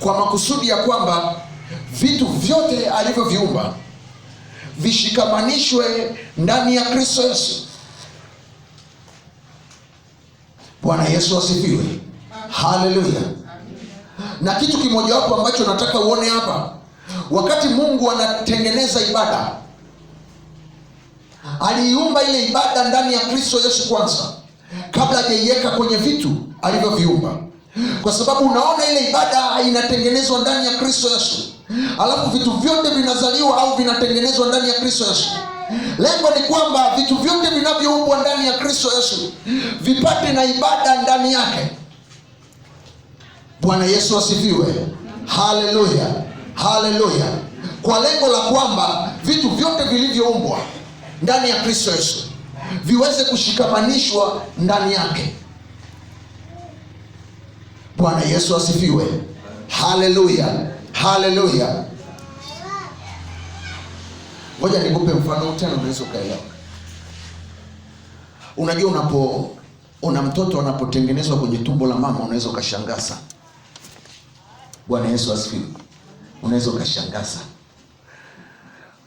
kwa makusudi ya kwamba vitu vyote alivyoviumba vishikamanishwe ndani ya Kristo Yesu. Bwana Yesu asifiwe. Haleluya. Na kitu kimojawapo ambacho nataka uone hapa, wakati Mungu anatengeneza ibada, aliiumba ile ibada ndani ya Kristo Yesu kwanza, kabla hajaiweka kwenye vitu alivyoviumba. Kwa sababu unaona ile ibada inatengenezwa ndani ya Kristo Yesu, alafu vitu vyote vinazaliwa au vinatengenezwa ndani ya Kristo Yesu. Lengo ni kwamba vitu vyote vinavyoumbwa ndani ya Kristo Yesu vipate na ibada ndani yake. Bwana Yesu asifiwe. Haleluya, haleluya. Kwa lengo la kwamba vitu vyote vilivyoumbwa ndani ya Kristo Yesu viweze kushikamanishwa ndani yake. Bwana Yesu asifiwe. Haleluya, haleluya. Ngoja nikupe mfano tena unaweza ukaelewa. Unajua una mtoto anapotengenezwa kwenye tumbo la mama, unaweza ukashangaza. Bwana Yesu asifiwe. Unaweza ukashangaza.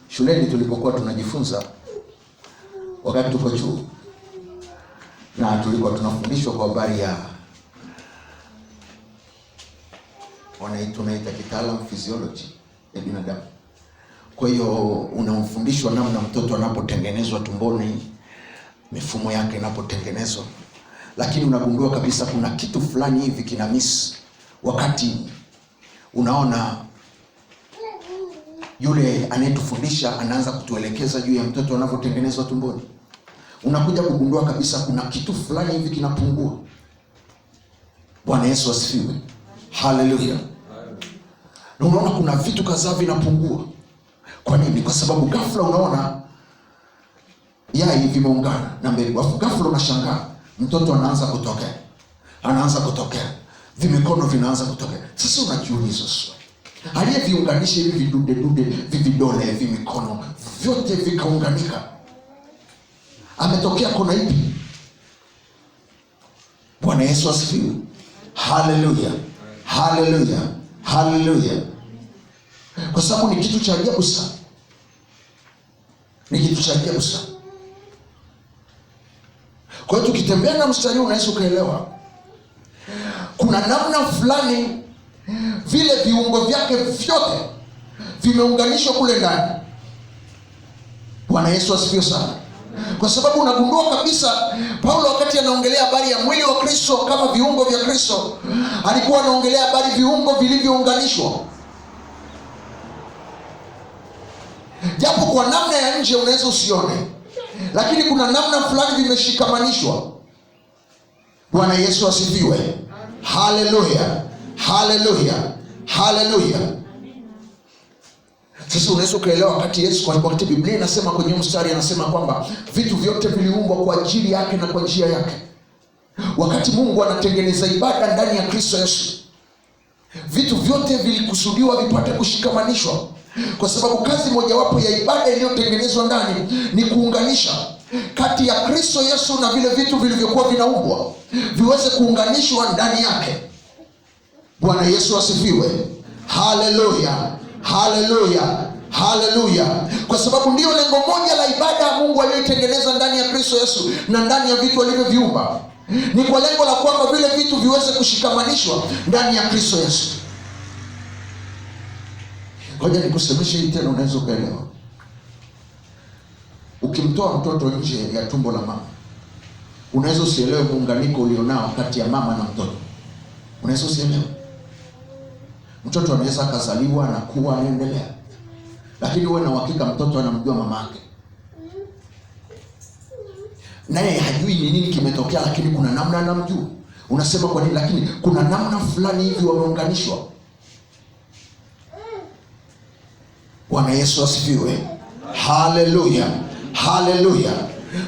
Shuleni tulipokuwa tunajifunza wakati tuko chuo, na tulikuwa tunafundishwa kwa habari ya tunaita kitaalamu physiology ya binadamu. Kwa hiyo unamfundishwa namna mtoto anapotengenezwa tumboni, mifumo yake inapotengenezwa. Lakini unagundua kabisa kuna kitu fulani hivi kina miss wakati unaona yule anayetufundisha anaanza kutuelekeza juu ya mtoto anapotengenezwa tumboni. Unakuja kugundua kabisa kuna kitu fulani hivi kinapungua. Bwana Yesu asifiwe. Haleluya. Na unaona kuna vitu kadhaa vinapungua. Kwa nini? Kwa sababu ghafla unaona yai vimeungana na mbegu. Ghafla unashangaa mtoto anaanza kutokea. Vimikono vinaanza kutokea. Sasa unajiuliza swali, aliyeviunganisha hivi vidude vidole vimikono vyote vikaunganika, ametokea kona ipi? Bwana Yesu asifiwe. Haleluya, haleluya, haleluya. Kwa sababu ni kitu cha ajabu sana. Ni kitu cha ajabu sana. Kwa hiyo tukitembea na mstari unaweza ukaelewa kuna namna fulani vile viungo vyake vyote vimeunganishwa kule ndani. Bwana Yesu asifiwe sana. Kwa sababu unagundua kabisa Paulo wakati anaongelea habari ya mwili wa Kristo kama viungo vya Kristo, alikuwa anaongelea habari viungo vilivyounganishwa. Japo kwa namna ya nje unaweza usione, lakini kuna namna fulani vimeshikamanishwa. Bwana Yesu asifiwe. Haleluya, haleluya, haleluya. Sasa unaweza ukaelewa wakati Yesu, wakati Biblia inasema kwenye mstari anasema kwamba vitu vyote viliumbwa kwa ajili yake na kwa njia yake. Wakati Mungu anatengeneza ibada ndani ya Kristo Yesu, vitu vyote vilikusudiwa vipate kushikamanishwa, kwa sababu kazi mojawapo ya ibada iliyotengenezwa ndani ni kuunganisha kati ya Kristo Yesu na vile vitu vilivyokuwa vinaumbwa viweze kuunganishwa ndani yake. Bwana Yesu asifiwe. Haleluya, haleluya, haleluya. Kwa sababu ndio lengo moja la ibada ya Mungu aliyoitengeneza ndani ya Kristo Yesu na ndani ya vitu alivyoviumba, ni kwa lengo la kwamba vile vitu viweze kushikamanishwa ndani ya Kristo Yesu. Ngoja nikusemeshe hii tena, unaweza ukaelewa. Ukimtoa mtoto nje ya tumbo la mama, unaweza usielewe muunganiko ulionao kati ya mama na mtoto. Unaweza usielewe. Mtoto anaweza akazaliwa na kuwa anaendelea, lakini uwe na uhakika mtoto anamjua mama yake, naye hajui ni nini kimetokea, lakini kuna namna anamjua. Unasema kwa nini? Lakini kuna namna fulani hivi wameunganishwa. Bwana Yesu asifiwe. Haleluya, haleluya.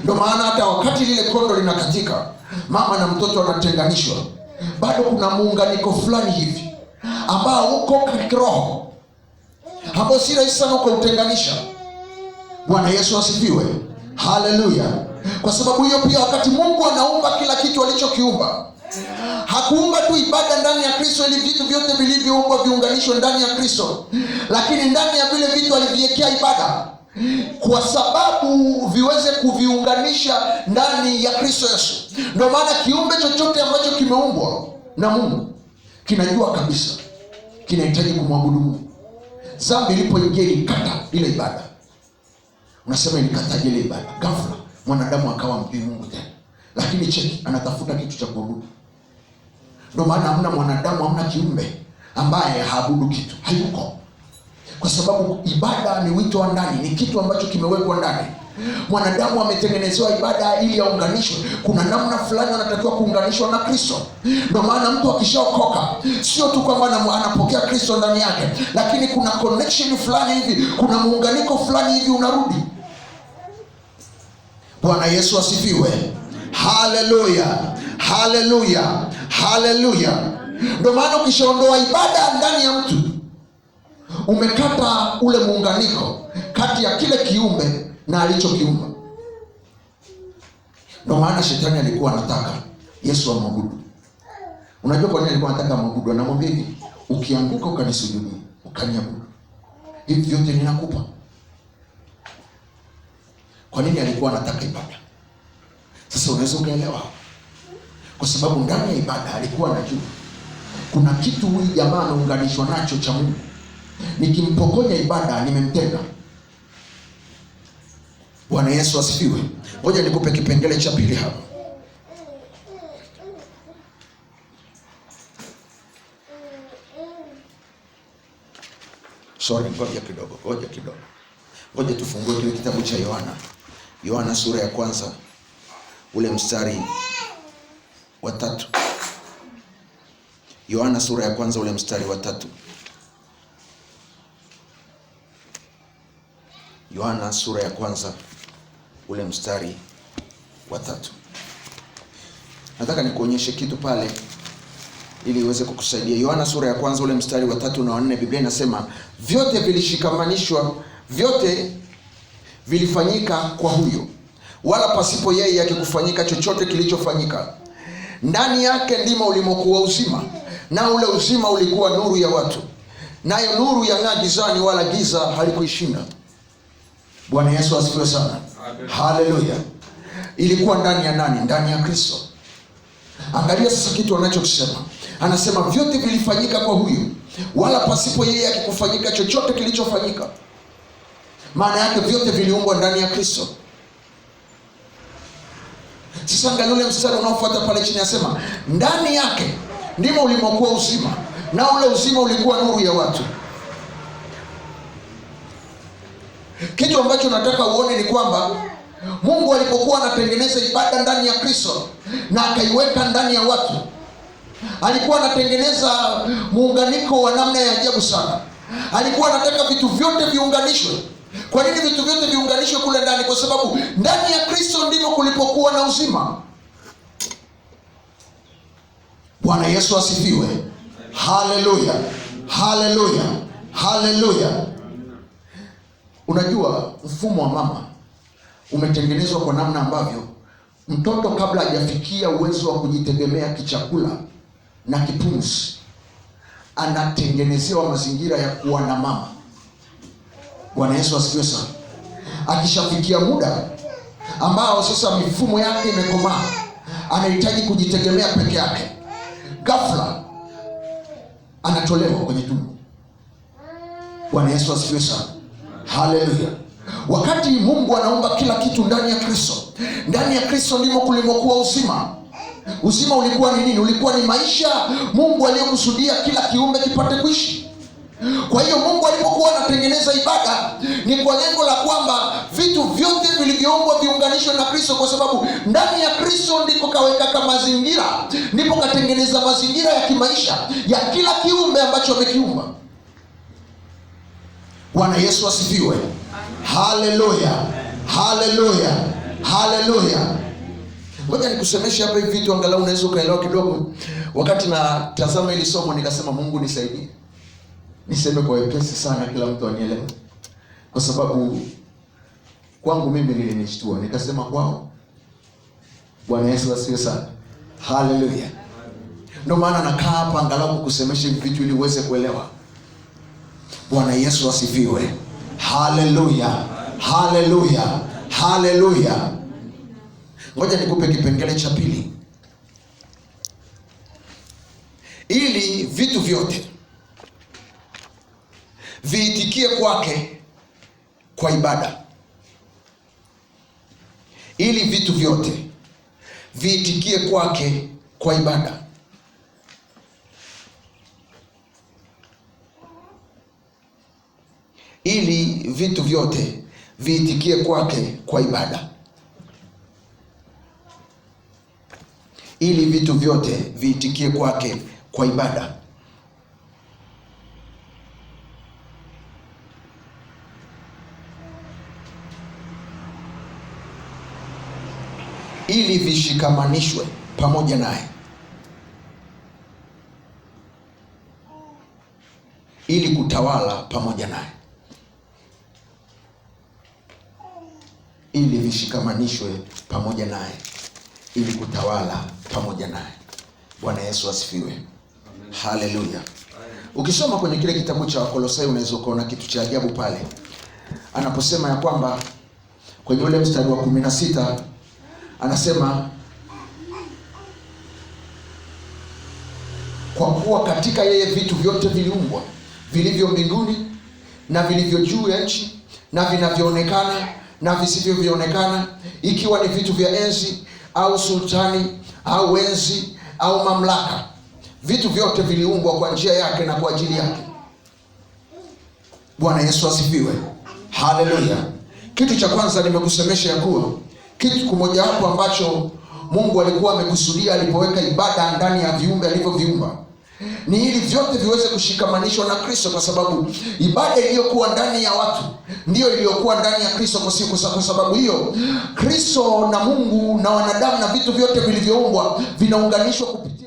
Ndio maana hata wakati lile kondo linakatika, mama na mtoto wanatenganishwa, bado kuna muunganiko fulani hivi ambao uko kiroho, ambao si rahisi sana ukautenganisha. Bwana Yesu asifiwe. Haleluya. Kwa sababu hiyo pia wakati Mungu anaumba kila kitu alichokiumba, hakuumba tu ibada ndani ya Kristo ili vitu vyote vilivyoumbwa viunganishwe ndani ya Kristo, lakini ndani ya vile vitu aliviwekea ibada kwa sababu viweze kuviunganisha ndani ya Kristo Yesu. Ndio maana kiumbe chochote ambacho kimeumbwa na Mungu kinajua kabisa kinahitaji kumwabudu Mungu. Dhambi ilipoingia ilikata ile ibada. Unasema ilikataje ile ibada? Ghafla mwanadamu akawa mjui Mungu tena, lakini cheki, anatafuta kitu cha kuabudu. Ndio maana hamna mwanadamu, hamna kiumbe ambaye haabudu kitu, hayuko. Kwa sababu ibada ni wito wa ndani, ni kitu ambacho kimewekwa ndani. Mwanadamu ametengenezewa ibada ili aunganishwe. Kuna namna fulani anatakiwa kuunganishwa na Kristo. Ndio maana mtu akishaokoka, sio tu kwamba anapokea Kristo ndani yake, lakini kuna connection fulani hivi, kuna muunganiko fulani hivi unarudi. Bwana Yesu asifiwe. Haleluya, haleluya, haleluya. Ndio maana ukishaondoa ibada ndani ya mtu, umekata ule muunganiko kati ya kile kiumbe na alichokiumba. Ndio maana shetani alikuwa anataka Yesu amwabudu. Unajua kwa nini alikuwa anataka amwabudu? Anamwambia hivi, ukianguka ukanisujudia, ukaniabudu, hivi vyote ninakupa. Kwa nini alikuwa anataka ibada? Sasa unaweza ukaelewa. Kwa sababu ndani ya ibada alikuwa anajua kuna kitu huyu jamaa anaunganishwa nacho cha Mungu. Nikimpokonya ibada nimemtenga. Bwana Yesu asifiwe. Ngoja nikupe kipengele cha pili hapa. Ngoja kidogo. Ngoja tufungue kile kitabu cha Yohana sura ya kwanza ule mstari wa 3. Yohana sura ya kwanza ule mstari wa 3. Yohana sura ya kwanza ule mstari wa 3. Nataka nikuonyeshe kitu pale ili iweze kukusaidia. Yohana sura ya kwanza ule mstari wa 3 na 4, Biblia inasema vyote vilishikamanishwa, vyote vilifanyika kwa huyo, wala pasipo yeye hakikufanyika chochote kilichofanyika. Ndani yake ndimo ulimokuwa uzima, na ule uzima ulikuwa nuru ya watu, nayo nuru yang'aa gizani, wala giza halikuishinda. Bwana Yesu asifiwe sana. Haleluya. Ilikuwa ndani ya nani? Ndani ya Kristo. Angalia sasa kitu anachokisema. Anasema vyote vilifanyika kwa huyu, wala pasipo yeye hakikufanyika chochote kilichofanyika. Maana yake vyote viliumbwa ndani ya Kristo. Sasa angalia ule mstari unaofuata pale chini, anasema ndani yake ndimo ulimokuwa uzima, na ule uzima ulikuwa nuru ya watu. Kitu ambacho nataka uone ni kwamba Mungu alipokuwa anatengeneza ibada ndani ya Kristo na akaiweka ndani ya watu, alikuwa anatengeneza muunganiko wa namna ya ajabu sana. Alikuwa anataka vitu vyote viunganishwe. Kwa nini vitu vyote viunganishwe kule ndani? Kwa sababu ndani ya Kristo ndimo kulipokuwa na uzima. Bwana Yesu asifiwe. Haleluya, haleluya, haleluya. Unajua mfumo wa mama umetengenezwa kwa namna ambavyo mtoto kabla hajafikia uwezo wa kujitegemea kichakula na kipumzi, anatengenezewa mazingira ya kuwa na mama. Bwana Yesu asifiwe sana. Akishafikia muda ambao sasa mifumo yake imekomaa, anahitaji kujitegemea peke yake, ghafla anatolewa kwenye tumbo. Bwana Yesu asifiwe sana. Haleluya. Wakati Mungu anaumba kila kitu ndani ya Kristo, ndani ya Kristo ndimo kulimokuwa uzima. Uzima ulikuwa ni nini? Ulikuwa ni maisha Mungu aliyokusudia kila kiumbe kipate kuishi. Kwa hiyo Mungu alipokuwa anatengeneza ibada, ni kwa lengo la kwamba vitu vyote vilivyoumbwa viunganishwe na Kristo, kwa sababu ndani ya Kristo ndiko kaweka mazingira, ndipo katengeneza mazingira ya kimaisha ya kila kiumbe ambacho amekiumba. Bwana Yesu asifiwe. Haleluya, haleluya, haleluya. Ngoja nikusemeshe hapa hivi vitu angalau unaweza ukaelewa kidogo. Wakati na tazama hili somo nikasema, Mungu nisaidie niseme kwa wepesi sana kila mtu anielewe, kwa sababu kwangu mimi nilinishtua, nikasema kwao. Bwana Yesu asifiwe sana. Haleluya. Ndio maana nakaa hapa angalau kukusemesha hivi vitu ili uweze kuelewa. Bwana Yesu asifiwe. Haleluya, haleluya, haleluya. Ngoja nikupe kipengele cha pili. Ili vitu vyote viitikie kwake kwa ibada. Ili vitu vyote viitikie kwake kwa ibada. Ili vitu vyote viitikie kwake kwa ibada. Ili vitu vyote viitikie kwake kwa ibada. Ili vishikamanishwe pamoja naye. Ili kutawala pamoja naye. Ili vishikamanishwe pamoja naye. Ili kutawala pamoja naye. Bwana Yesu asifiwe. Haleluya. Ukisoma kwenye kile kitabu cha Wakolosai unaweza kuona kitu cha ajabu pale, anaposema ya kwamba kwenye ule mstari wa 16 anasema, kwa kuwa katika yeye vitu vyote viliumbwa, vilivyo mbinguni na vilivyo juu ya nchi, na vinavyoonekana na visivyoonekana, ikiwa ni vitu vya enzi au sultani au enzi au mamlaka. Vitu vyote viliumbwa kwa njia yake na kwa ajili yake. Bwana Yesu asifiwe. Haleluya. Kitu cha kwanza nimekusemesha ya kuwa kitu kimoja hapo ambacho Mungu alikuwa amekusudia alipoweka ibada ndani ya viumbe alivyoviumba, ni ili vyote viweze kushikamanishwa na Kristo, kwa sababu ibada iliyokuwa ndani ya watu ndiyo iliyokuwa ndani ya Kristo. Kwa sababu hiyo Kristo na Mungu na wanadamu na vitu vyote vilivyoumbwa vinaunganishwa kupitia